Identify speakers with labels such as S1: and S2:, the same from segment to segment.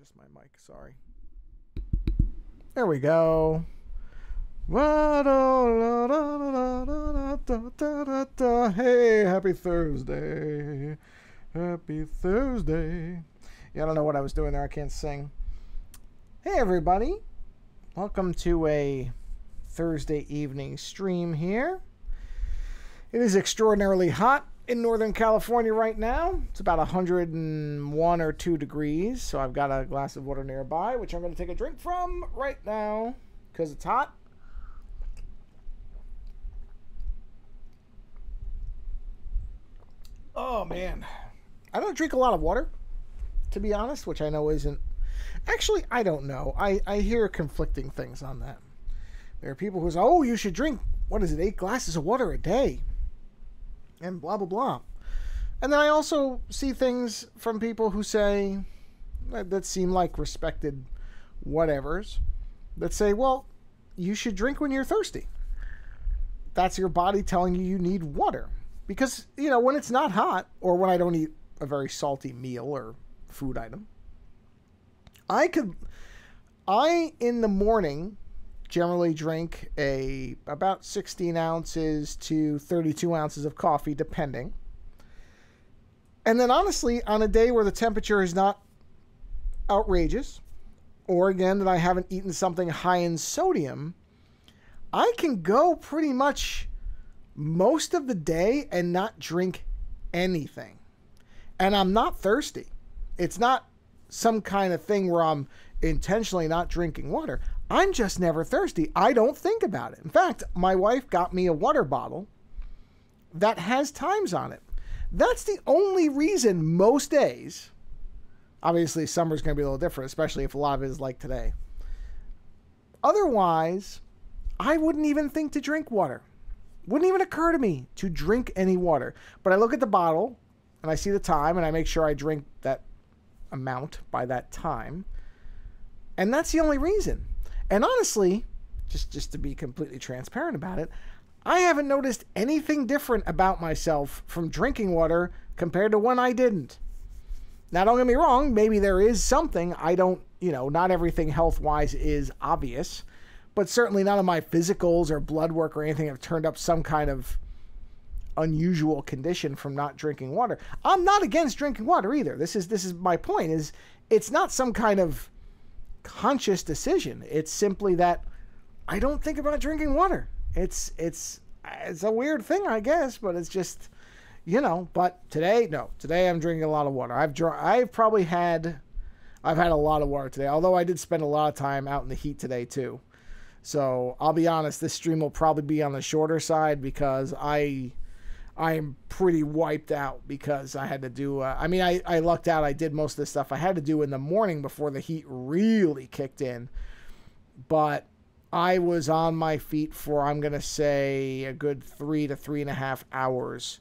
S1: just my mic. Sorry. There we go. Hey, happy Thursday. Happy Thursday. Yeah, I don't know what I was doing there. I can't sing. Hey, everybody. Welcome to a Thursday evening stream here. It is extraordinarily hot in Northern California right now. It's about 101 or 2 degrees. So I've got a glass of water nearby, which I'm going to take a drink from right now because it's hot. Oh, man. I don't drink a lot of water, to be honest, which I know isn't... Actually, I don't know. I hear conflicting things on that. There are people who say, oh, you should drink, 8 glasses of water a day? And blah, blah, blah. And then I also see things from people who say, that seem like respected whatevers, that say, well, you should drink when you're thirsty. That's your body telling you need water. Because, you know, when it's not hot, or when I don't eat a very salty meal or food item, I in the morning generally drink about 16 ounces to 32 ounces of coffee, depending. And then honestly, on a day where the temperature is not outrageous, or again, that I haven't eaten something high in sodium, I can go pretty much most of the day and not drink anything. And I'm not thirsty. It's not some kind of thing where I'm intentionally not drinking water. I'm just never thirsty. I don't think about it. In fact, my wife got me a water bottle that has times on it. That's the only reason most days, obviously summer's going to be a little different, especially if a lot of it is like today. Otherwise, I wouldn't even think to drink water. Wouldn't even occur to me to drink any water. But I look at the bottle and I see the time and I make sure I drink that amount by that time. And that's the only reason. And honestly, just to be completely transparent about it, I haven't noticed anything different about myself from drinking water compared to when I didn't. Now, don't get me wrong, maybe there is something. I don't, not everything health-wise is obvious, but certainly none of my physicals or blood work or anything have turned up some kind of unusual condition from not drinking water. I'm not against drinking water either. This is my point, is it's not some kind of conscious decision. It's simply that I don't think about drinking water. It's a weird thing, I guess, but it's just, but today I'm drinking a lot of water. I've had a lot of water today, although I did spend a lot of time out in the heat today too. So I'll be honest, this stream will probably be on the shorter side because I am pretty wiped out because I had to do, I lucked out. I did most of the stuff I had to do in the morning before the heat really kicked in. But I was on my feet for, I'm going to say, a good 3 to 3.5 hours,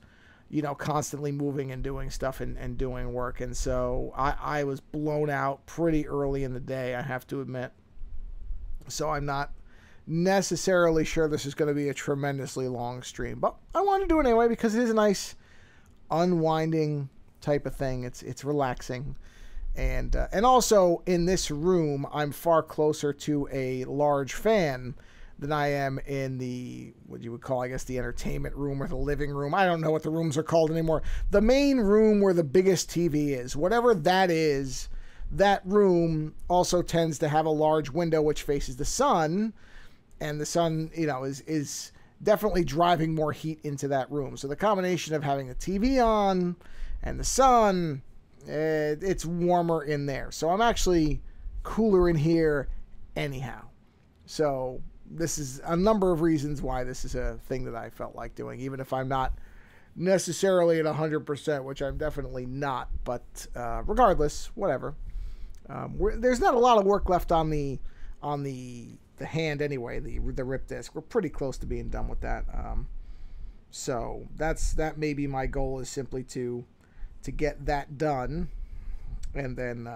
S1: constantly moving and doing stuff and doing work. And so I was blown out pretty early in the day, I have to admit. So I'm not necessarily sure this is going to be a tremendously long stream, but I want to do it anyway because it is a nice unwinding type of thing. It's relaxing, and also in this room I'm far closer to a large fan than I am in the, what you would call, I guess, the entertainment room or the living room. I don't know what the rooms are called anymore. The main room where the biggest TV is, whatever that is, that room also tends to have a large window which faces the sun. And the sun, is definitely driving more heat into that room. So the combination of having the TV on and the sun, it's warmer in there. So I'm actually cooler in here anyhow. So this is a number of reasons why this is a thing that I felt like doing, even if I'm not necessarily at 100%, which I'm definitely not. But regardless, whatever. There's not a lot of work left on the hand anyway, the rip disc. We're pretty close to being done with that. So that may be my goal, is simply to get that done, and then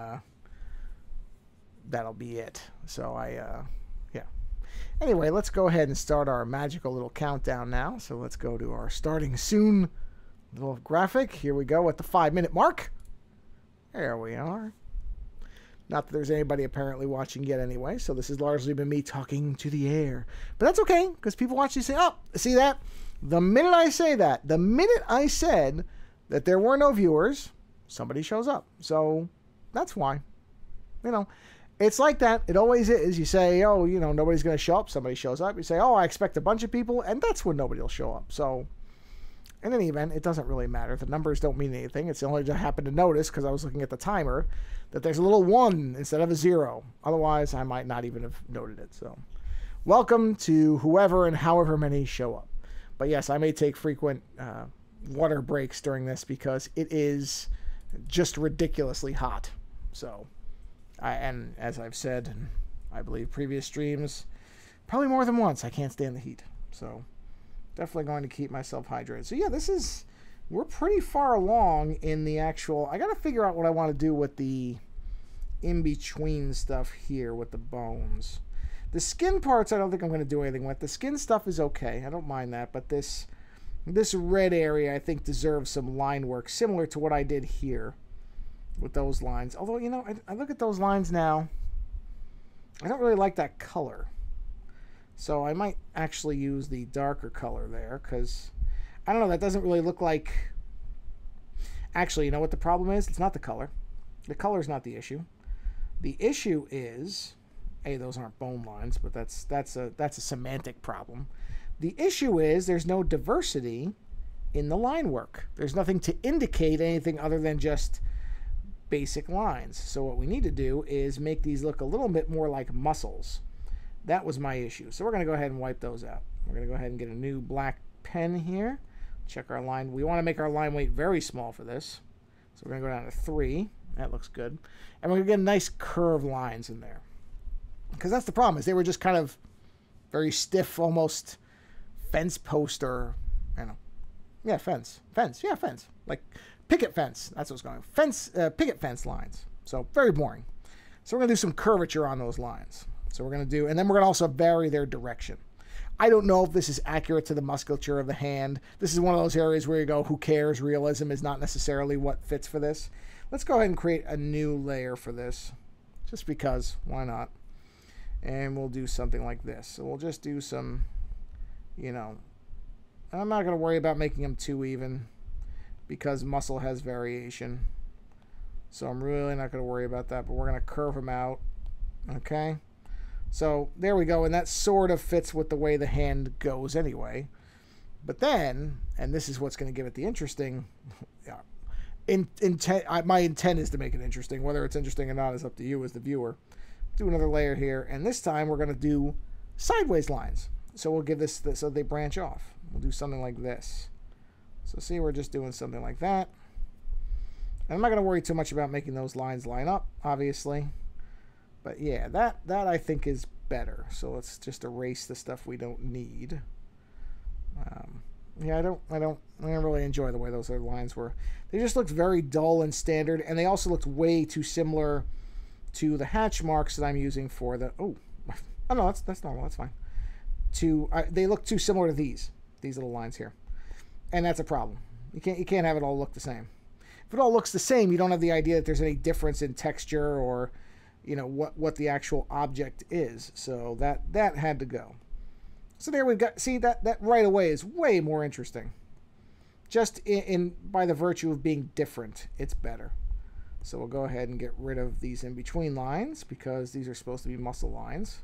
S1: that'll be it. So yeah. Anyway, let's go ahead and start our magical little countdown now. So let's go to our starting soon little graphic. Here we go at the 5-minute mark. There we are. Not that there's anybody apparently watching yet anyway, so this has largely been me talking to the air. But that's okay, because people watch you say, oh, see that? The minute I say that, the minute I said that there were no viewers, somebody shows up. So that's why. You know, it's like that. It always is. You say, oh, you know, nobody's going to show up. Somebody shows up. You say, oh, I expect a bunch of people, and that's when nobody will show up. So in any event, it doesn't really matter. The numbers don't mean anything. It's only I happened to notice, because I was looking at the timer, that there's a little 1 instead of a 0. Otherwise, I might not even have noted it. So welcome to whoever and however many show up. But yes, I may take frequent water breaks during this because it is just ridiculously hot. So, and as I've said, I believe previous streams, probably more than once, I can't stand the heat. So definitely going to keep myself hydrated. So yeah, we're pretty far along in the actual, I got to figure out what I want to do with the in-between stuff here with the bones. The skin parts, I don't think I'm going to do anything with. The skin stuff is okay. I don't mind that. But this red area, I think, deserves some line work, similar to what I did here with those lines. Although, you know, I look at those lines now, I don't really like that color. So I might actually use the darker color there, because, I don't know, that doesn't really look like... Actually, you know what the problem is? It's not the color. The color's not the issue. The issue is... those aren't bone lines, but that's a semantic problem. The issue is there's no diversity in the line work. There's nothing to indicate anything other than just basic lines. So what we need to do is make these look a little bit more like muscles. That was my issue. So we're going to go ahead and wipe those out. We're going to go ahead and get a new black pen here. Check our line. We want to make our line weight very small for this. So we're going to go down to 3. That looks good. And we're going to get nice curved lines in there. Because that's the problem, is they were just kind of very stiff, almost fence post, or, I don't know. Yeah, fence. Yeah, fence. Like picket fence. That's what's going on. Fence, picket fence lines. So very boring. So we're going to do some curvature on those lines. So we're going to do, and then we're going to also vary their direction. I don't know if this is accurate to the musculature of the hand. This is one of those areas where you go, who cares? Realism is not necessarily what fits for this. Let's go ahead and create a new layer for this. Just because, why not? And we'll do something like this. So we'll just do some, you know, I'm not going to worry about making them too even, because muscle has variation. So I'm really not going to worry about that, but we're going to curve them out. Okay. So there we go. And that sort of fits with the way the hand goes anyway. But then, and this is what's going to give it the interesting, my intent is to make it interesting. Whether it's interesting or not is up to you as the viewer. Do another layer here, and this time we're going to do sideways lines. So we'll give this so they branch off. We'll do something like this. So see, we're just doing something like that. And I'm not going to worry too much about making those lines line up, obviously. But yeah, that I think is better. So let's just erase the stuff we don't need. Yeah, I don't really enjoy the way those other lines were. They just looked very dull and standard, and they also looked way too similar to the hatch marks that I'm using for the... Oh no, that's normal. That's fine. They look too similar to these little lines here, and that's a problem. You can't have it all look the same. If it all looks the same, you don't have the idea that there's any difference in texture or, you know, what the actual object is. So that had to go. So there we've got, see, that right away is way more interesting. Just by the virtue of being different, it's better. So we'll go ahead and get rid of these in-between lines, because these are supposed to be muscle lines.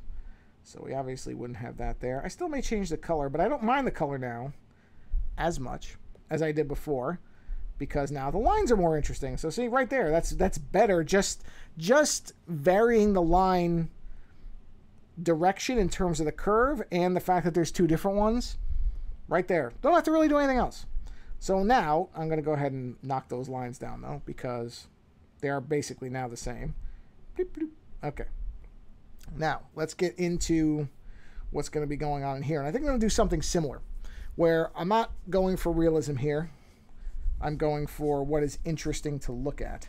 S1: So we obviously wouldn't have that there. I still may change the color, but I don't mind the color now as much as I did before, because now the lines are more interesting. So see right there, that's better. Just varying the line direction in terms of the curve and the fact that there's two different ones right there. Don't have to really do anything else. So now I'm going to go ahead and knock those lines down, though, because they are basically now the same. Bloop, bloop. Okay. Now let's get into what's going to be going on in here. And I think I'm going to do something similar, where I'm not going for realism here. I'm going for what is interesting to look at.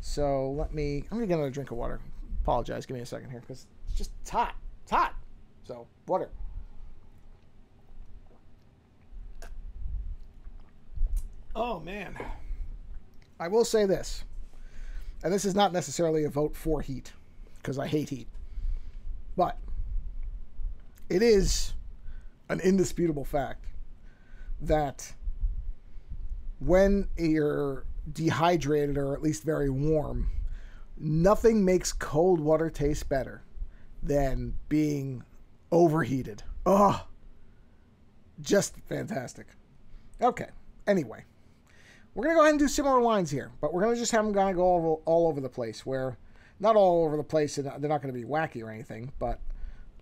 S1: So I'm going to get another drink of water. Apologize. Give me a second here, because it's just hot. It's hot. So water. Oh, man. I will say this. And this is not necessarily a vote for heat, because I hate heat. But it is an indisputable fact that when you're dehydrated, or at least very warm, nothing makes cold water taste better than being overheated. Oh, just fantastic. Okay, anyway. We're going to go ahead and do similar lines here, but we're going to just have them kind of go all over the place, where, not all over the place, and they're not going to be wacky or anything, but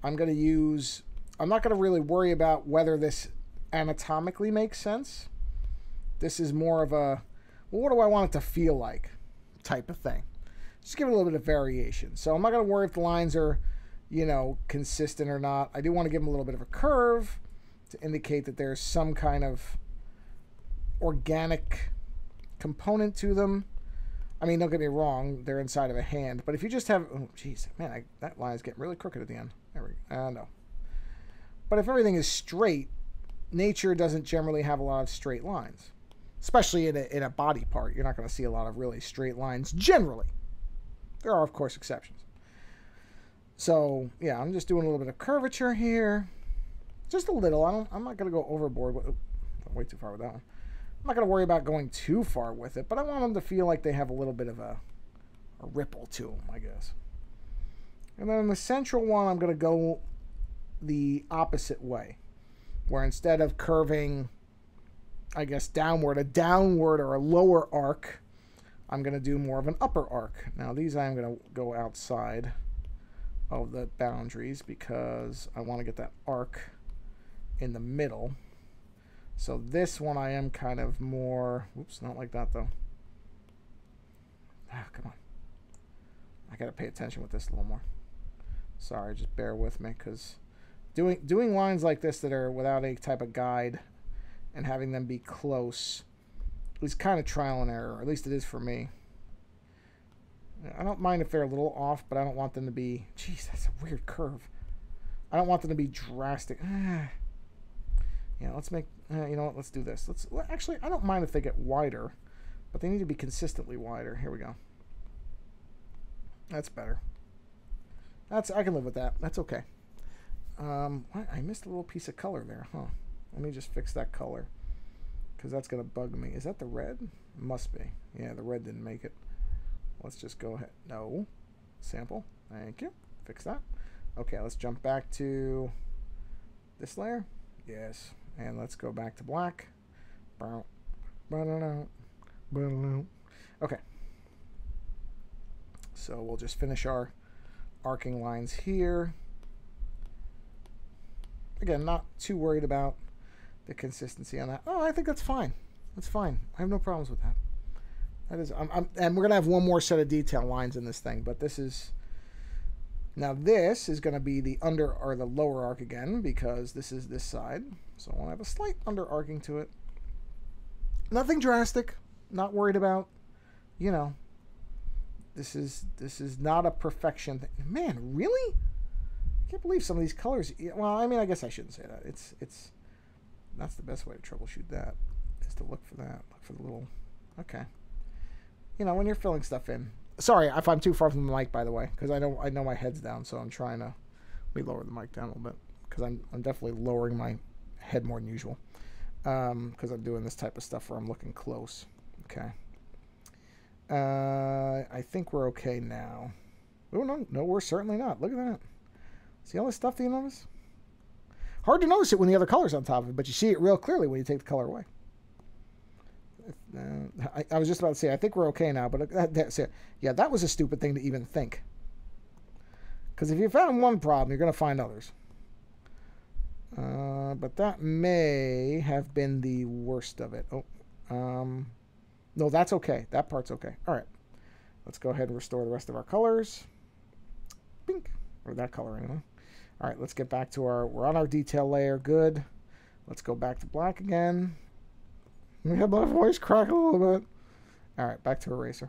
S1: I'm going to use, I'm not going to really worry about whether this anatomically makes sense. This is more of a, well, what do I want it to feel like type of thing. Just give it a little bit of variation. So I'm not going to worry if the lines are, you know, consistent or not. I do want to give them a little bit of a curve to indicate that there's some kind of organic component to them. I mean, don't get me wrong, they're inside of a hand, but if you just have, oh jeez, man, that line is getting really crooked at the end. There we go. No. But if everything is straight, nature doesn't generally have a lot of straight lines, especially in a body part. You're not going to see a lot of really straight lines generally. There are, of course, exceptions. So yeah, I'm just doing a little bit of curvature here, just a little. I'm not going to go overboard with, way too far with that one. I'm not going to worry about going too far with it, but I want them to feel like they have a little bit of a ripple to them, I guess. And then the central one, I'm going to go the opposite way, where instead of curving, I guess, downward, a downward or a lower arc, I'm going to do more of an upper arc. Now, these I'm going to go outside of the boundaries because I want to get that arc in the middle. So this one I am kind of more, oops, not like that though. Ah, come on. I got to pay attention with this a little more. Sorry, just bear with me, because doing lines like this that are without any type of guide and having them be close is kind of trial and error, or at least it is for me. I don't mind if they're a little off, but I don't want them to be, geez, that's a weird curve. I don't want them to be drastic. Yeah, let's make, you know what, let's do this. Actually, I don't mind if they get wider, but they need to be consistently wider. Here we go. That's better. I can live with that. That's okay. I missed a little piece of color there, huh? Let me just fix that color, because that's going to bug me. Is that the red? It must be. Yeah, the red didn't make it. Let's just go ahead. No. Sample. Thank you. Fix that. Okay, let's jump back to this layer. Yes. And let's go back to black. Okay. So we'll just finish our arcing lines here. Again, not too worried about the consistency on that. Oh, I think that's fine. That's fine. I have no problems with that. That is, and we're gonna have one more set of detail lines in this thing, but this is, now this is gonna be the under or the lower arc again, because this is this side. So I want to have a slight under arcing to it. Nothing drastic. Not worried about. You know, this is not a perfection thing. Man, really? I can't believe some of these colors. Well, I mean, I guess I shouldn't say that. It's that's the best way to troubleshoot that, is to look for that. Look for the little. Okay. You know, when you're filling stuff in. Sorry if I'm too far from the mic, by the way, because I know my head's down, so I'm trying to. Let me lower the mic down a little bit, because I'm definitely lowering my head more than usual, because I'm doing this type of stuff where I'm looking close. Okay. I think we're okay now. Oh, no, we're certainly not. Look at that. See all this stuff that you notice? Hard to notice it when the other color's on top of it, but you see it real clearly when you take the color away. I was just about to say, I think we're okay now, but yeah, that was a stupid thing to even think. Because if you found one problem, you're going to find others. But that may have been the worst of it. No, that's okay. That part's okay. All right. Let's go ahead and restore the rest of our colors. Pink. Or that color anyway. All right, let's get back to we're on our detail layer. Good. Let's go back to black again. We have my voice crack a little bit. All right, back to eraser.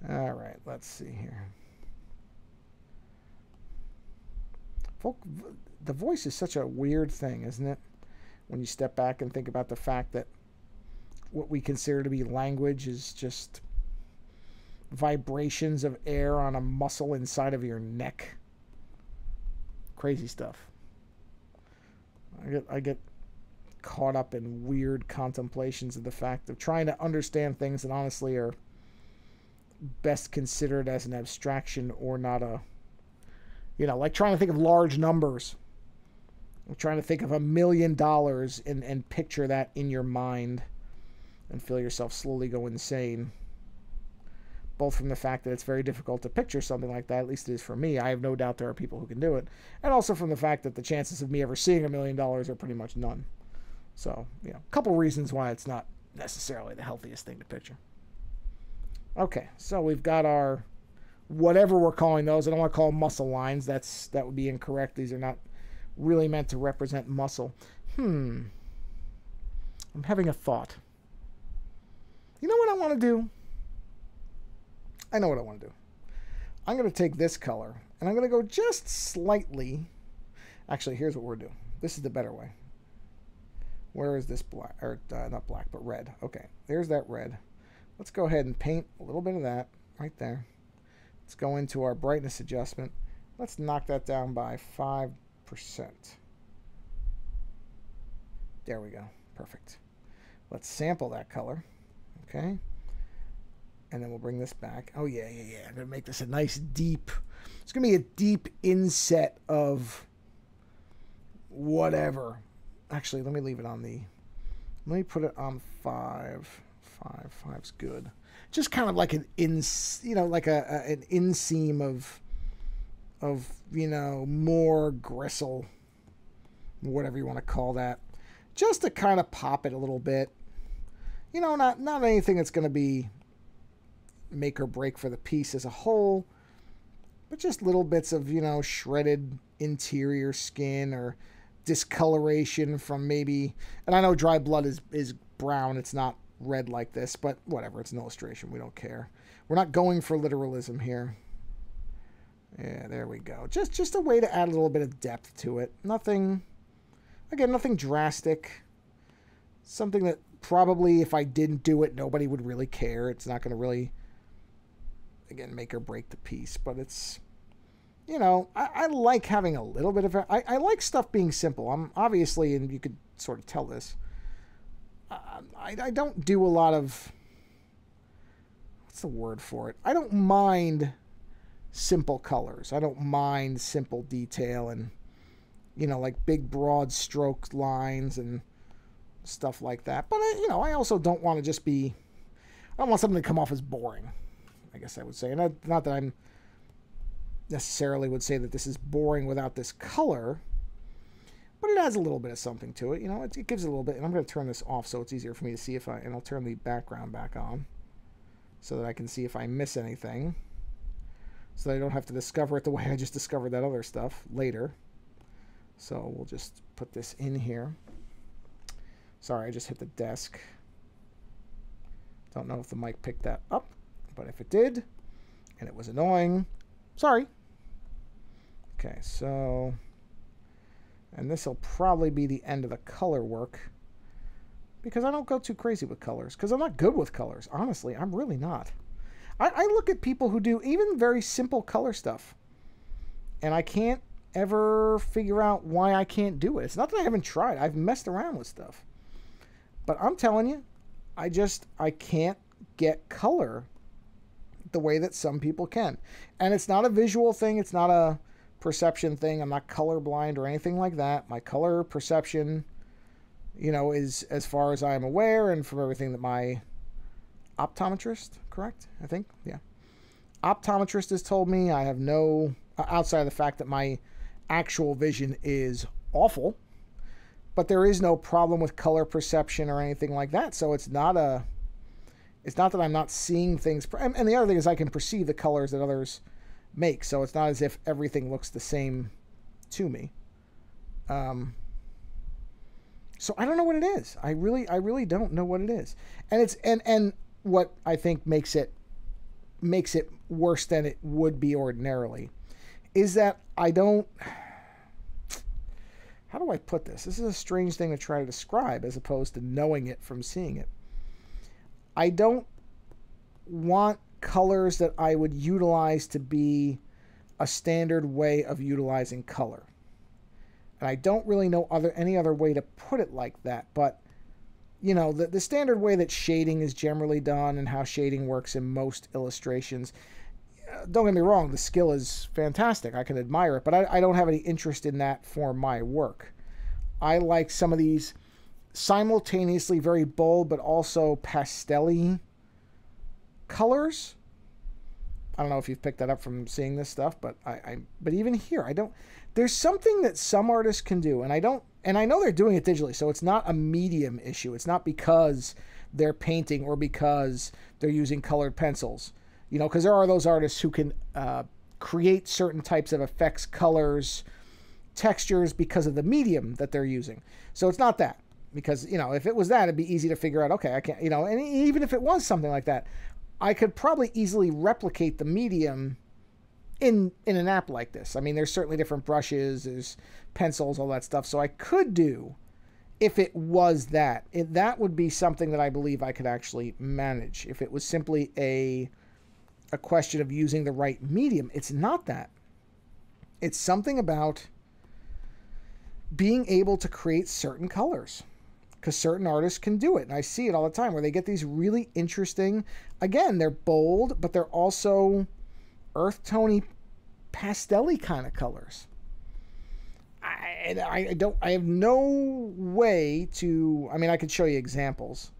S1: All right, let's see here. The voice is such a weird thing, isn't it? When you step back and think about the fact that what we consider to be language is just vibrations of air on a muscle inside of your neck. Crazy stuff. I get caught up in weird contemplations of the fact of trying to understand things that honestly are best considered as an abstraction or not a, like trying to think of large numbers. I'm trying to think of $1 million and picture that in your mind and feel yourself slowly go insane. Both from the fact that it's very difficult to picture something like that, at least it is for me. I have no doubt there are people who can do it. And also from the fact that the chances of me ever seeing $1 million are pretty much none. So, a couple reasons why it's not necessarily the healthiest thing to picture. Okay, so we've got our, whatever we're calling those. I don't want to call them muscle lines. That would be incorrect. These are not really meant to represent muscle. I'm having a thought. You know what I want to do? I know what I want to do. I'm going to take this color, and I'm going to go just slightly. Actually, here's what we're doing. This is the better way. Where is this black? Or not black, but red. Okay, there's that red. Let's go ahead and paint a little bit of that right there. Let's go into our brightness adjustment. Let's knock that down by 5%. There we go. Perfect. Let's sample that color. Okay. And then we'll bring this back. Oh, yeah. I'm going to make this a nice deep. It's going to be a deep inset of whatever. Actually, let me leave it on the. Let me put it on 5. 5's good. Just kind of like an like an inseam of more gristle, whatever you want to call that, just to kind of pop it a little bit. Not anything that's going to be make or break for the piece as a whole, but just little bits of shredded interior skin or discoloration from maybe. And I know dry blood is brown. It's not red like this, but whatever, it's an illustration, we don't care. We're not going for literalism here. Yeah, there we go. Just a way to add a little bit of depth to it. Nothing drastic. Something that probably if I didn't do it, nobody would really care. It's not going to really, again, make or break the piece, but it's, I like having a little bit of it. I like stuff being simple. I'm obviously, and you could sort of tell this, I don't do a lot of, what's the word for it? I don't mind simple colors. I don't mind simple detail and, like big broad stroke lines and stuff like that. But, I also don't want to just be, I don't want something to come off as boring, I guess I would say. And not that I'm necessarily would say that this is boring without this color, but it adds a little bit of something to it. It gives it a little bit. And I'm going to turn this off so it's easier for me to see and I'll turn the background back on so that I can see if I miss anything, so that I don't have to discover it the way I just discovered that other stuff later. So we'll just put this in here. Sorry, I just hit the desk. Don't know if the mic picked that up, but if it did, and it was annoying, sorry. Okay, so, and this will probably be the end of the color work, because I don't go too crazy with colors, because I'm not good with colors. Honestly, I'm really not. I look at people who do even very simple color stuff, and I can't ever figure out why I can't do it. It's not that I haven't tried. I've messed around with stuff. But I'm telling you, I can't get color the way that some people can. And it's not a visual thing. It's not a perception thing. I'm not colorblind or anything like that. My color perception, is, as far as I am aware, and from everything that my optometrist, correct? I think, yeah. Optometrist has told me, I have no, outside of the fact that my actual vision is awful, but there is no problem with color perception or anything like that. So it's not that I'm not seeing things. And the other thing is I can perceive the colors that others make. So it's not as if everything looks the same to me. So I don't know what it is. I really don't know what it is. And it's, and what I think makes it worse than it would be ordinarily is that I don't, how do I put this? This is a strange thing to try to describe as opposed to knowing it from seeing it. I don't want colors that I would utilize to be a standard way of utilizing color. And I don't really know any other way to put it like that, but you know, the standard way that shading is generally done and how shading works in most illustrations. Don't get me wrong, the skill is fantastic. I can admire it, but I don't have any interest in that for my work. I like some of these simultaneously very bold but also pastel-y colors. I don't know if you've picked that up from seeing this stuff, but but even here, there's something that some artists can do, and I know they're doing it digitally, so it's not a medium issue. It's not because they're painting or because they're using colored pencils. You know, because there are those artists who can create certain types of effects, colors, textures because of the medium that they're using. So it's not that. Because, you know, if it was that, it'd be easy to figure out, okay, I can't, you know, and even if it was something like that, I could probably easily replicate the medium in an app like this. I mean, there's certainly different brushes, there's pencils, all that stuff. So I could do, if it was that, that would be something that I believe I could actually manage. If it was simply a question of using the right medium. It's not that. It's something about being able to create certain colors, because certain artists can do it. And I see it all the time where they get these really interesting, again, they're bold, but they're also earth tony, pastel-y kind of colors. I have no way to, I mean, I could show you examples,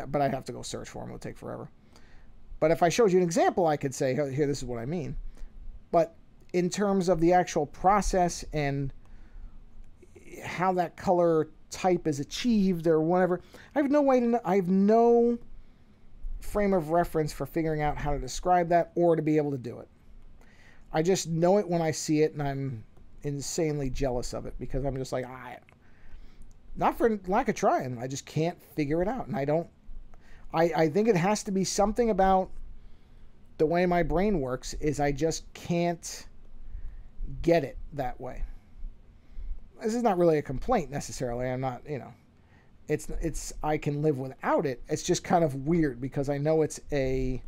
S1: but I'd have to go search for them. It would take forever. But if I showed you an example, I could say, here, this is what I mean. But in terms of the actual process and how that color type is achieved or whatever, I have no way to know. I have no frame of reference for figuring out how to describe that or to be able to do it. I just know it when I see it, and I'm insanely jealous of it because I'm just like, not for lack of trying. I just can't figure it out, and I think it has to be something about the way my brain works is I just can't get it that way. This is not really a complaint necessarily. I'm not, you know, it's I can live without it. It's just kind of weird because I know it's I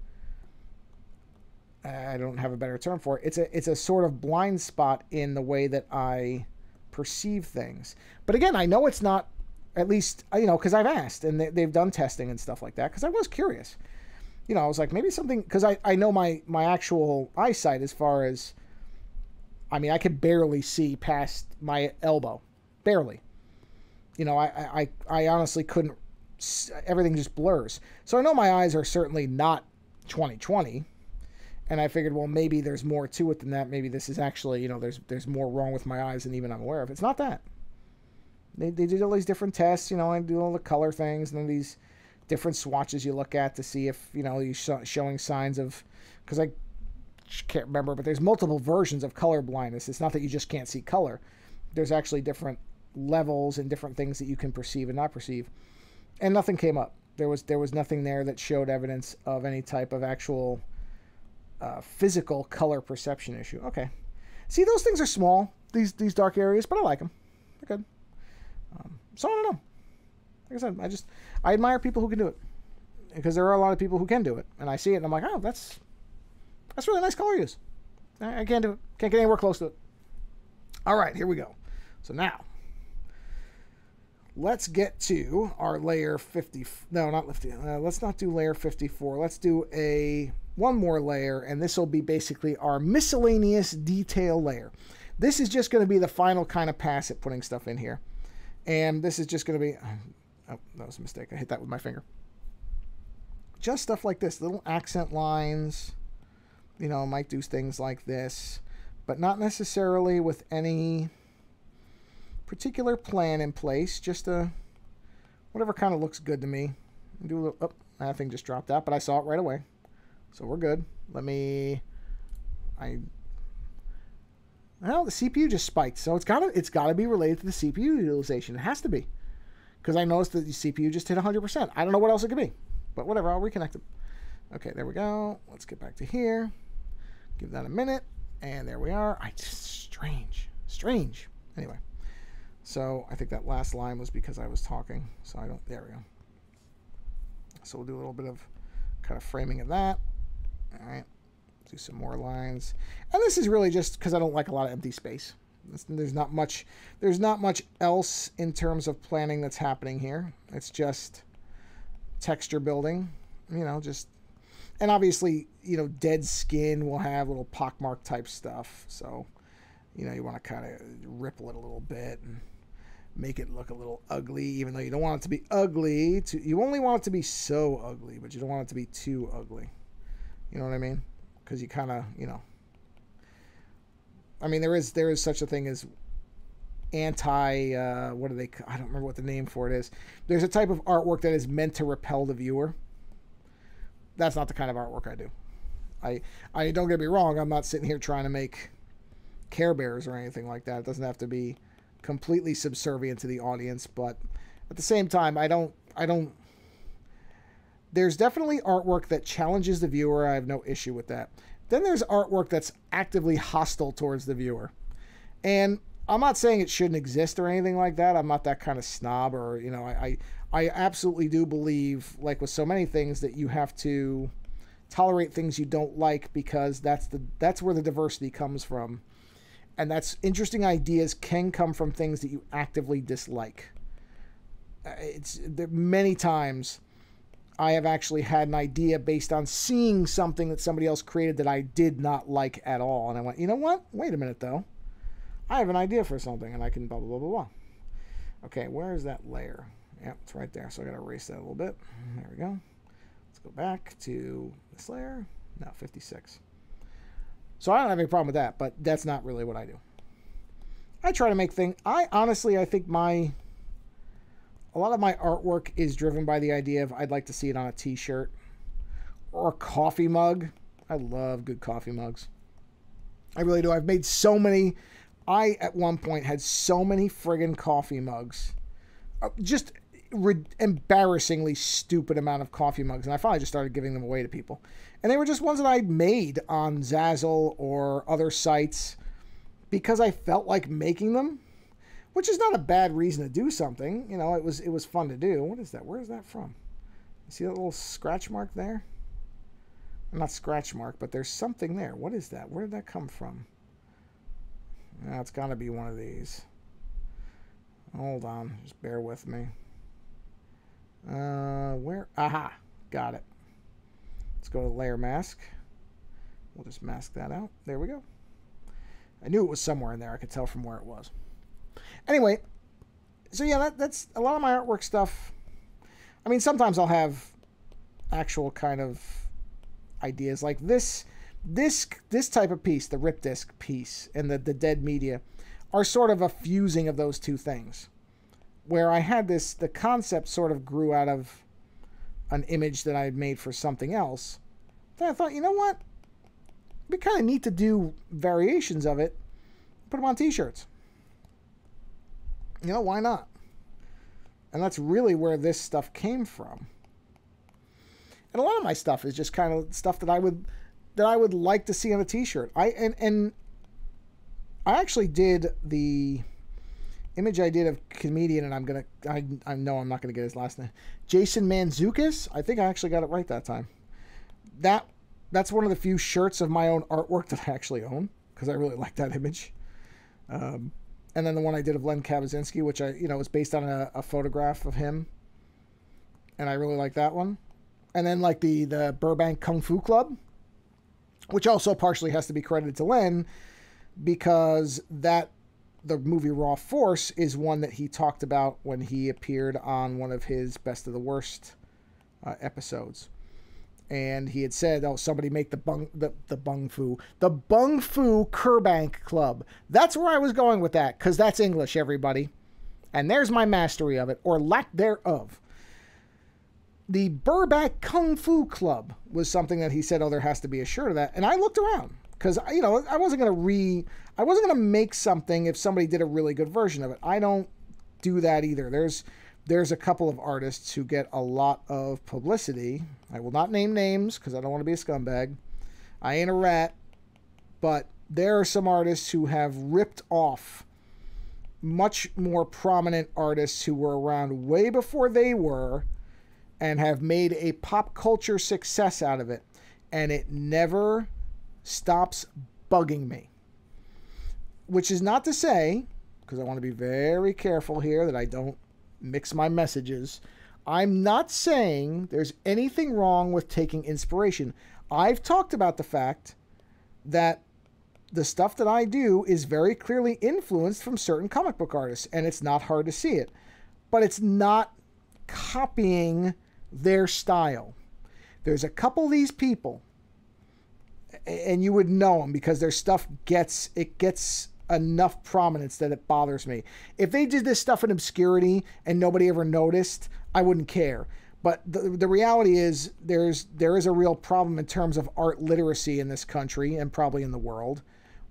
S1: don't have a better term for it. It's a sort of blind spot in the way that I perceive things. But again, I know it's not, at least, you know, because I've asked and they've done testing and stuff like that because I was curious. You know, I was like, maybe something, because I know my actual eyesight as far as, I mean, I could barely see past my elbow. Barely. You know, I honestly couldn't, everything just blurs. So I know my eyes are certainly not 20/20. And I figured, well, maybe there's more to it than that. Maybe this is actually, you know, there's more wrong with my eyes than even I'm aware of. It's not that. They did all these different tests, you know, I do all the color things and then these different swatches you look at to see if, you know, you're showing signs of, because I can't remember, but there's multiple versions of color blindness. It's not that you just can't see color. There's actually different levels and different things that you can perceive and not perceive. And nothing came up. There was nothing there that showed evidence of any type of actual physical color perception issue. Okay. See, those things are small, these dark areas, but I like them. They're good. So I don't know. Like I said, I admire people who can do it because there are a lot of people who can do it, and I see it and I'm like, oh, that's really nice color use. I can't do it. Can't get anywhere close to it. All right, here we go. So now, let's get to our layer 50. No, not 50. Let's not do layer 54. Let's do one more layer, and this will be basically our miscellaneous detail layer. This is just going to be the final kind of pass at putting stuff in here. And this is just going to be, oh, that was a mistake. I hit that with my finger. Just stuff like this, little accent lines. You know, might do things like this, but not necessarily with any particular plan in place. Just whatever kind of looks good to me. Do a little, oh, that thing just dropped out, but I saw it right away. So we're good. Well, the CPU just spiked, so it's gotta be related to the CPU utilization. It has to be, because I noticed that the CPU just hit 100%. I don't know what else it could be, but whatever. I'll reconnect it. Okay, there we go. Let's get back to here. Give that a minute, and there we are. Strange. Anyway, so I think that last line was because I was talking. So there we go. So we'll do a little bit of kind of framing of that. All right, do some more lines. And this is really just because I don't like a lot of empty space. There's not much else in terms of planning that's happening here. It's just texture building, you know, just, and obviously, you know, dead skin will have little pockmark type stuff. So, you know, you want to kind of ripple it a little bit and make it look a little ugly, even though you don't want it to be ugly. You only want it to be so ugly, but you don't want it to be too ugly. You know what I mean? Because you kind of, you know, I mean, there is such a thing as anti, what do they, I don't remember what the name for it is. There's a type of artwork that is meant to repel the viewer. That's not the kind of artwork I do. I don't get me wrong, I'm not sitting here trying to make Care Bears or anything like that. It doesn't have to be completely subservient to the audience, but at the same time, I don't, there's definitely artwork that challenges the viewer. I have no issue with that. Then there's artwork that's actively hostile towards the viewer. And I'm not saying it shouldn't exist or anything like that. I'm not that kind of snob, or, you know, I absolutely do believe, like with so many things, that you have to tolerate things you don't like, because that's where the diversity comes from. And that's interesting ideas can come from things that you actively dislike. Many times I have actually had an idea based on seeing something that somebody else created that I did not like at all. And I went, you know what? Wait a minute, though. I have an idea for something, and I can blah, blah, blah, blah, blah. Okay, where is that layer? Yep, it's right there. So I got to erase that a little bit. There we go. Let's go back to this layer. No, 56. So I don't have any problem with that, but that's not really what I do. I try to make things... I think a lot of my artwork is driven by the idea of I'd like to see it on a t-shirt or a coffee mug. I love good coffee mugs. I really do. I've made so many. I, at one point, had so many friggin' coffee mugs. Just embarrassingly stupid amount of coffee mugs. And I finally just started giving them away to people. And they were just ones that I'd made on Zazzle or other sites because I felt like making them. Which is not a bad reason to do something. You know, it was fun to do. What is that? Where is that from? You see that little scratch mark there? Not scratch mark, but there's something there. What is that? Where did that come from? Now it's got to be one of these. Hold on. Just bear with me. Where? Aha. Got it. Let's go to layer mask. We'll just mask that out. There we go. I knew it was somewhere in there. I could tell from where it was. Anyway, so yeah, that's a lot of my artwork stuff. I mean, sometimes I'll have actual kind of ideas like this type of piece, the rip disc piece and the dead media, are sort of a fusing of those two things. Where I had the concept sort of grew out of an image that I had made for something else. Then I thought, you know what? It'd be kind of neat to do variations of it, put them on t-shirts. You know, why not? And that's really where this stuff came from. And a lot of my stuff is just kind of stuff that I would like to see on a t-shirt. And I actually did the image I did of comedian, and I know I'm not gonna get his last name. Jason Mantzoukas. I think I actually got it right that time. That's one of the few shirts of my own artwork that I actually own, because I really like that image. And then the one I did of Len Kabaczynski, which was based on a photograph of him. And I really like that one. And then like the Burbank Kung Fu Club, which also partially has to be credited to Len, because the movie Raw Force is one that he talked about when he appeared on one of his Best of the Worst episodes. And he had said, oh, somebody make the Bung Fu Kerbank Club. That's where I was going with that, because that's English, everybody. And there's my mastery of it, or lack thereof. The Burbank Kung Fu Club was something that he said, oh, there has to be a shirt of that. And I looked around, because, you know, I wasn't going to make something if somebody did a really good version of it. I don't do that either. There's a couple of artists who get a lot of publicity. I will not name names because I don't want to be a scumbag. I ain't a rat. But there are some artists who have ripped off much more prominent artists who were around way before they were and have made a pop culture success out of it. and it never stops bugging me. Which is not to say, because I want to be very careful here that I don't mix my messages, I'm not saying there's anything wrong with taking inspiration. I've talked about the fact that the stuff that I do is very clearly influenced from certain comic book artists, and it's not hard to see it. But it's not copying their style. There's a couple of these people, and you would know them because their stuff gets enough prominence that it bothers me. If they did this stuff in obscurity and nobody ever noticed, I wouldn't care. But the reality is there is a real problem in terms of art literacy in this country and probably in the world,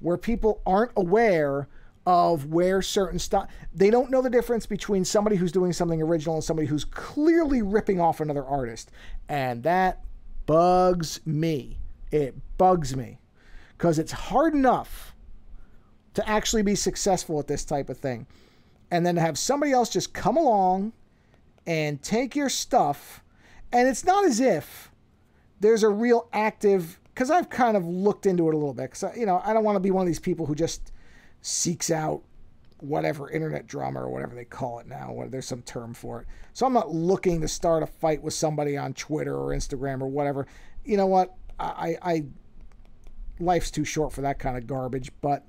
S1: where people aren't aware of where certain stuff... They don't know the difference between somebody who's doing something original and somebody who's clearly ripping off another artist. And that bugs me. It bugs me. Because it's hard enough to actually be successful at this type of thing. And then to have somebody else just come along and take your stuff. And it's not as if there's a real active... Because I've kind of looked into it a little bit. Because, I don't want to be one of these people who just seeks out whatever internet drama or whatever they call it now. There's some term for it. So I'm not looking to start a fight with somebody on Twitter or Instagram or whatever. You know what? Life's too short for that kind of garbage. But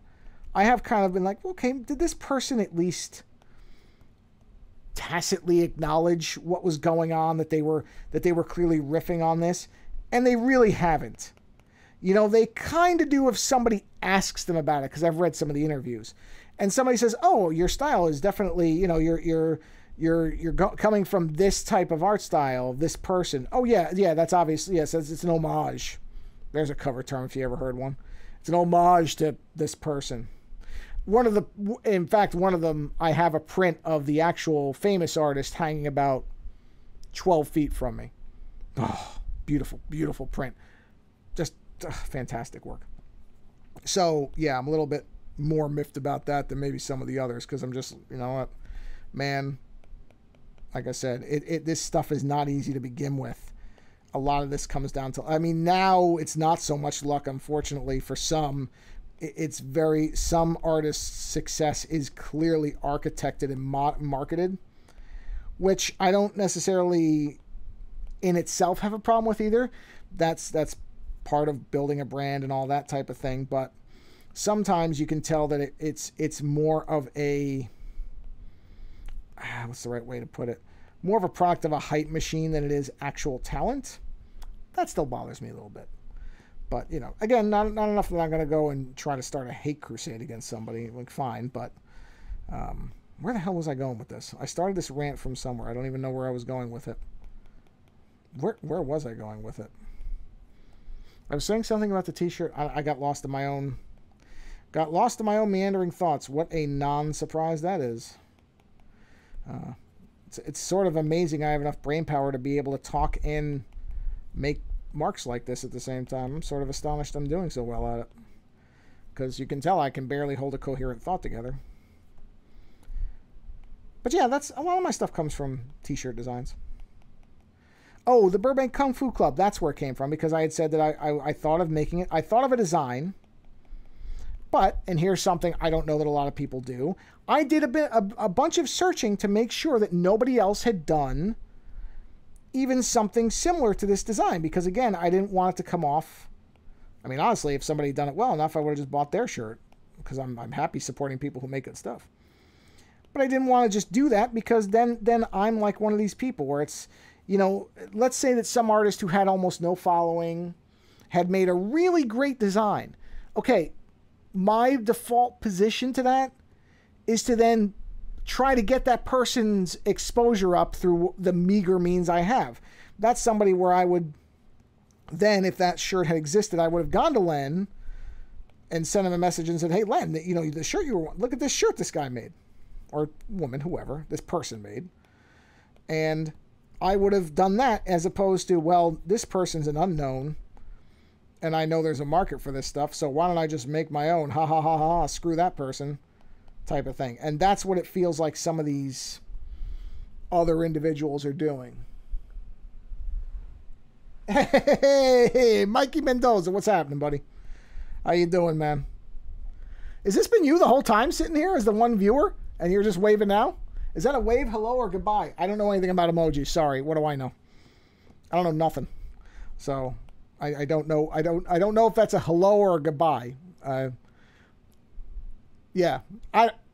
S1: I have kind of been like, okay, did this person at least tacitly acknowledge what was going on, that they were clearly riffing on this? And they really haven't. They kind of do if somebody asks them about it, because I've read some of the interviews, and somebody says, "Oh, your style is definitely, you're coming from this type of art style, this person." Oh yeah, that's obviously, yes, it's an homage. There's a cover term if you ever heard one. It's an homage to this person. In fact, one of them, I have a print of the actual famous artist hanging about 12 feet from me. Oh, beautiful, beautiful print. Just fantastic work. So, yeah, I'm a little bit more miffed about that than maybe some of the others, because I'm just, what, man, like I said, this stuff is not easy to begin with. A lot of this comes down to, now it's not so much luck, unfortunately, for some. Some artists' success is clearly architected and marketed, which I don't necessarily in itself have a problem with either. That's part of building a brand and all that type of thing, but sometimes you can tell that it's more of a, what's the right way to put it, more of a product of a hype machine than it is actual talent. That still bothers me a little bit, but again, not enough that I'm going to go and try to start a hate crusade against somebody. Like, fine, but where the hell was I going with this? I started this rant from somewhere. I don't even know where I was going with it. Where was I going with it? I was saying something about the t-shirt. I got lost in my own meandering thoughts. What a non-surprise that is. It's sort of amazing I have enough brain power to be able to talk and make marks like this at the same time. I'm sort of astonished I'm doing so well at it, because you can tell I can barely hold a coherent thought together. But yeah, a lot of my stuff comes from t-shirt designs. Oh, the Burbank Kung Fu Club. That's where it came from, because I had said that I thought of making it. I thought of a design, but, and here's something I don't know that a lot of people do. I did a bunch of searching to make sure that nobody else had done even something similar to this design, because again, I didn't want it to come off. Honestly, if somebody had done it well enough, I would have just bought their shirt, because I'm happy supporting people who make good stuff. But I didn't want to just do that, because then I'm like one of these people where it's, let's say that some artist who had almost no following had made a really great design. Okay, my default position to that is to then try to get that person's exposure up through the meager means I have. That's somebody where I would then, if that shirt had existed, I would have gone to Len and sent him a message and said, "Hey, Len, the shirt look at this shirt this guy made," or woman, whoever, this person made. And I would have done that, as opposed to, well, this person's an unknown, and I know there's a market for this stuff, so why don't I just make my own? Ha ha ha ha, screw that person, type of thing. And that's what it feels like some of these other individuals are doing. Hey, Mikey Mendoza, what's happening, buddy? How you doing, man? Has this been you the whole time sitting here as the one viewer, and you're just waving now? Is that a wave, hello, or goodbye? I don't know anything about emojis. Sorry. What do I know? I don't know nothing. So I don't know. I don't know if that's a hello or a goodbye. Yeah.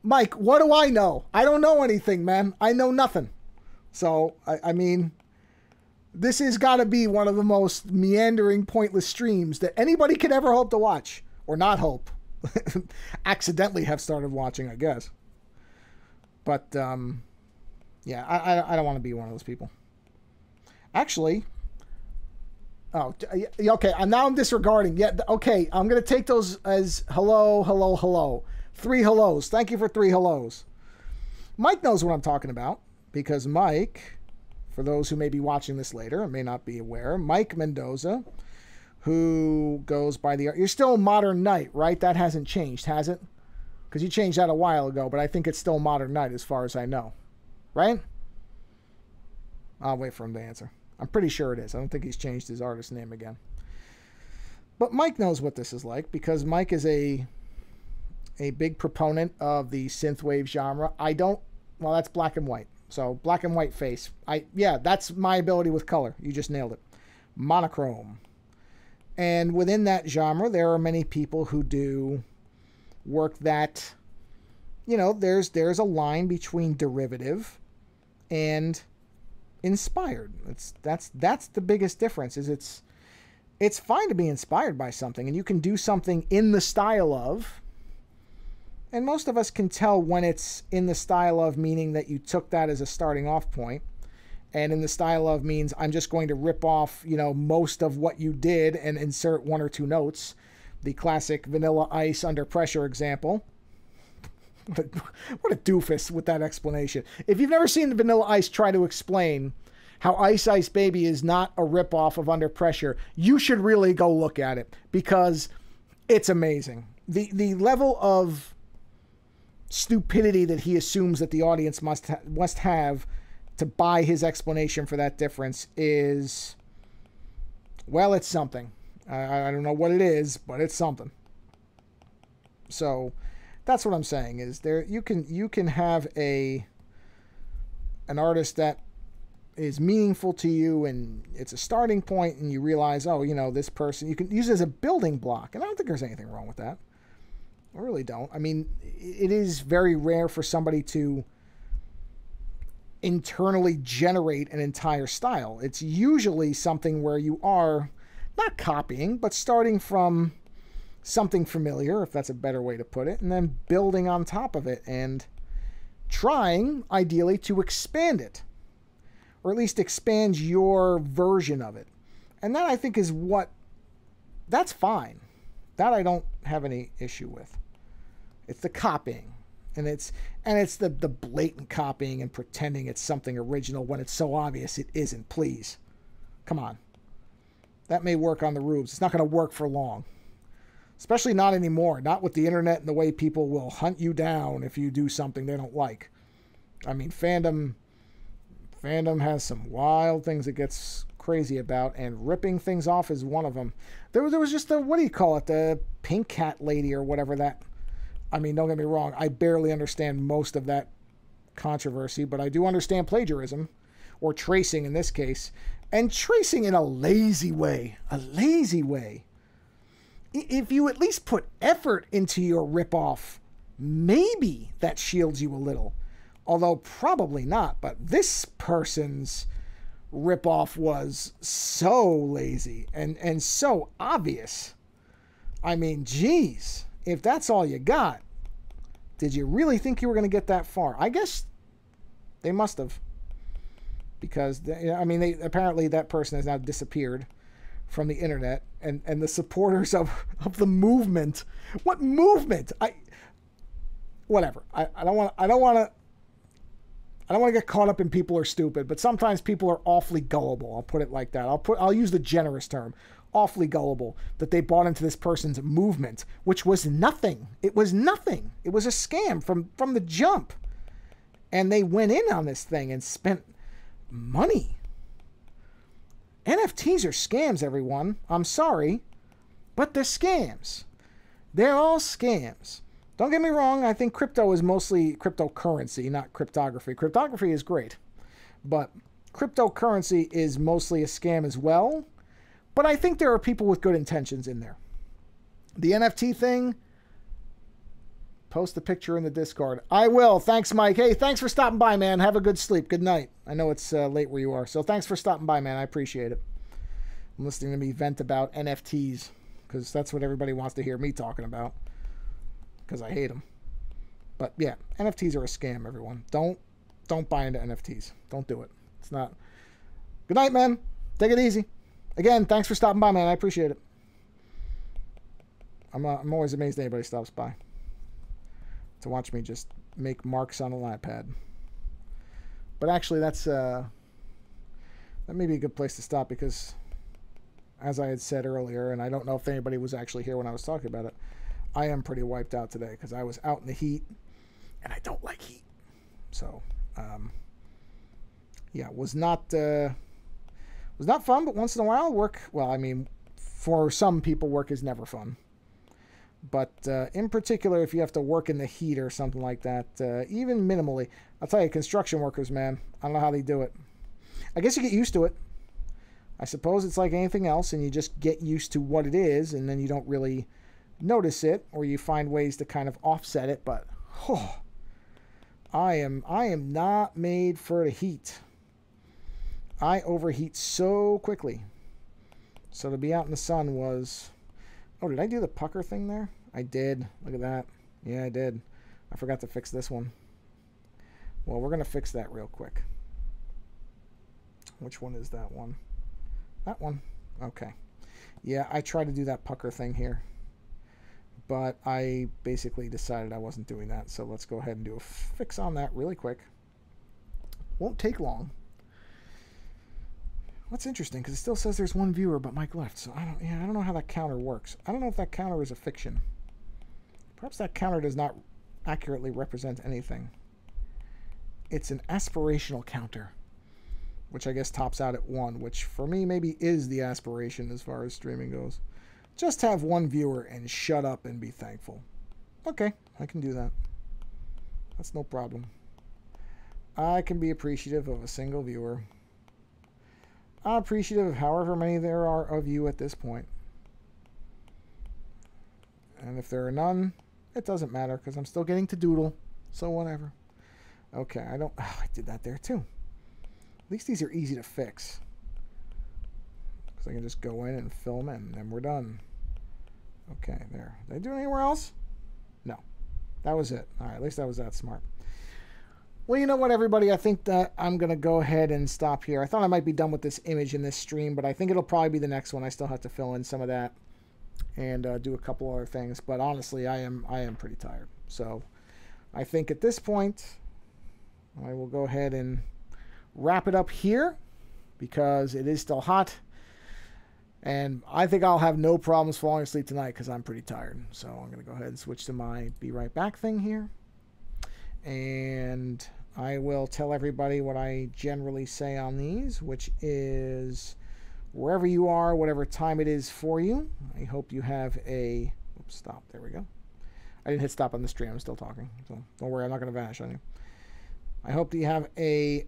S1: Mike, what do I know? I don't know anything, man. I know nothing. So I mean, this has got to be one of the most meandering, pointless streams that anybody could ever hope to watch, or not hope. Accidentally have started watching, I guess. But yeah, I don't want to be one of those people. Actually, oh, okay. Now I'm disregarding. Yeah, okay. I'm gonna take those as hello, hello, hello. 3 hellos. Thank you for 3 hellos. Mike knows what I'm talking about because Mike, for those who may be watching this later and may not be aware, Mike Mendoza, who goes by the... You're still Modern Knight, right? That hasn't changed, has it? Because you changed that a while ago, but I think it's still Modern Knight as far as I know. Right? I'll wait for him to answer. I'm pretty sure it is. I don't think he's changed his artist name again. But Mike knows what this is like because Mike is a big proponent of the synthwave genre. I don't... Well, that's black and white. So black and white face. Yeah, that's my ability with color. You just nailed it. Monochrome. And within that genre, there are many people who do work that, you know, there's a line between derivative and inspired. That's the biggest difference. Is it's fine to be inspired by something, and you can do something in the style of, and most of us can tell when it's in the style of, meaning that you took that as a starting off point. And in the style of means I'm just going to rip off, you know, most of what you did and insert 1 or 2 notes. The classic Vanilla Ice Under Pressure example. What a doofus with that explanation. If you've never seen the Vanilla Ice try to explain how Ice Ice Baby is not a ripoff of Under Pressure, you should really go look at it because it's amazing. The level of stupidity that he assumes that the audience must have to buy his explanation for that difference is, well, it's something. I don't know what it is, but it's something. So that's what I'm saying is there you can have an artist that is meaningful to you and it's a starting point and you realize, oh, you know, this person, you can use it as a building block. And I don't think there's anything wrong with that. I really don't. I mean, it is very rare for somebody to internally generate an entire style. It's usually something where you are not copying, but starting from something familiar, if that's a better way to put it, and then building on top of it and trying, ideally, to expand it, or at least expand your version of it. And that, I think, is that's fine. That I don't have any issue with. It's the copying. And it's the blatant copying and pretending it's something original when it's so obvious it isn't. Please. Come on. That may work on the rubes. It's not going to work for long. Especially not anymore. Not with the internet and the way people will hunt you down if you do something they don't like. I mean, fandom has some wild things it gets crazy about, and ripping things off is one of them. There was just what do you call it? The pink cat lady or whatever that... I mean, don't get me wrong, I barely understand most of that controversy, but I do understand plagiarism, or tracing in this case, and tracing in a lazy way. A lazy way. If you at least put effort into your ripoff, maybe that shields you a little. Although probably not, but this person's ripoff was so lazy and so obvious. I mean, geez, if that's all you got, did you really think you were going to get that far? I guess they must have. Because, apparently that person has now disappeared from the internet. And the supporters of the movement. What movement? Whatever. I don't want to get caught up in people are stupid, but sometimes people are awfully gullible. I'll put it like that. I'll use the generous term. Awfully gullible that they bought into this person's movement, which was nothing. It was nothing. It was a scam from the jump. And they went in on this thing and spent money. NFTs are scams, everyone. I'm sorry, but they're scams. They're all scams. Don't get me wrong, I think crypto is mostly cryptocurrency, not cryptography. Cryptography is great, but cryptocurrency is mostly a scam as well. But I think there are people with good intentions in there. The NFT thing, post the picture in the Discord. I will. Thanks, Mike. Hey, thanks for stopping by, man. Have a good sleep. Good night. I know it's late where you are, so thanks for stopping by, man. I appreciate it. I'm listening to me vent about NFTs because that's what everybody wants to hear me talking about because I hate them. But yeah, NFTs are a scam, everyone. Don't buy into NFTs. Don't do it. It's not. Good night, man. Take it easy. Again, thanks for stopping by, man. I appreciate it. I'm always amazed anybody stops by to watch me just make marks on an iPad. But actually, that may be a good place to stop because, as I had said earlier, and I don't know if anybody was actually here when I was talking about it, I am pretty wiped out today because I was out in the heat, and I don't like heat. So, yeah, was not fun, but once in a while, work. Well, I mean, for some people, work is never fun. But in particular, if you have to work in the heat or something like that, even minimally, I'll tell you, construction workers, man, I don't know how they do it. I guess you get used to it. I suppose it's like anything else, and you just get used to what it is, and then you don't really notice it, or you find ways to kind of offset it. But I am not made for the heat. I overheat so quickly. So to be out in the sun was... Oh, did I do the pucker thing there? I did. Look at that. Yeah, I did. I forgot to fix this one. Well, we're going to fix that real quick. Which one is that one? That one. Okay. Yeah, I tried to do that pucker thing here. But I basically decided I wasn't doing that. So let's go ahead and do a fix on that really quick. Won't take long. That's interesting because it still says there's one viewer but Mike left. So I don't know how that counter works. I don't know if that counter is a fiction. Perhaps that counter does not accurately represent anything. It's an aspirational counter, which I guess tops out at 1, which for me maybe is the aspiration as far as streaming goes. Just have one viewer and shut up and be thankful. Okay, I can do that. That's no problem. I can be appreciative of a single viewer. I'm appreciative of however many there are of you at this point. And if there are none, it doesn't matter because I'm still getting to doodle. So whatever. Okay, I did that there too. At least these are easy to fix. Because I can just go in and film it and then we're done. Okay, there. Did I do it anywhere else? No. That was it. All right, at least I was that smart. Well, you know what, everybody? I think that I'm going to go ahead and stop here. I thought I might be done with this image in this stream, but I think it'll probably be the next one. I still have to fill in some of that and do a couple other things. But honestly, I am pretty tired. So I think at this point, I will go ahead and wrap it up here because it is still hot. And I think I'll have no problems falling asleep tonight because I'm pretty tired. So I'm going to go ahead and switch to my be right back thing here. And I will tell everybody what I generally say on these, which is wherever you are, whatever time it is for you, I hope you have a... Oops, stop. There we go. I didn't hit stop on the stream. I'm still talking. So don't worry. I'm not going to vanish on you. I hope that you have a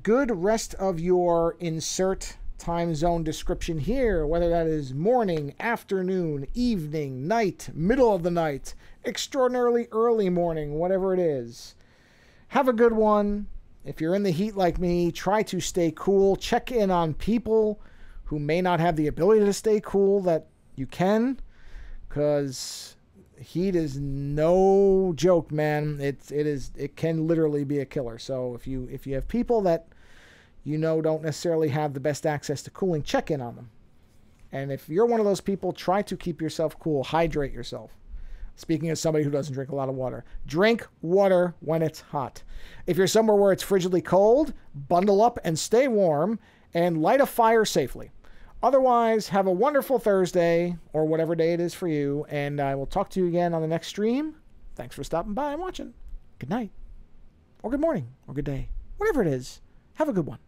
S1: good rest of your insert time zone description here, whether that is morning, afternoon, evening, night, middle of the night, extraordinarily early morning, whatever it is. Have a good one. If you're in the heat like me, try to stay cool. Check in on people who may not have the ability to stay cool that you can, because heat is no joke, man. It can literally be a killer. So if you have people that you know don't necessarily have the best access to cooling, check in on them. And if you're one of those people, try to keep yourself cool. Hydrate yourself. Speaking as somebody who doesn't drink a lot of water, drink water when it's hot. If you're somewhere where it's frigidly cold, bundle up and stay warm and light a fire safely. Otherwise, have a wonderful Thursday or whatever day it is for you, and I will talk to you again on the next stream. Thanks for stopping by and watching. Good night, or good morning, or good day, whatever it is. Have a good one.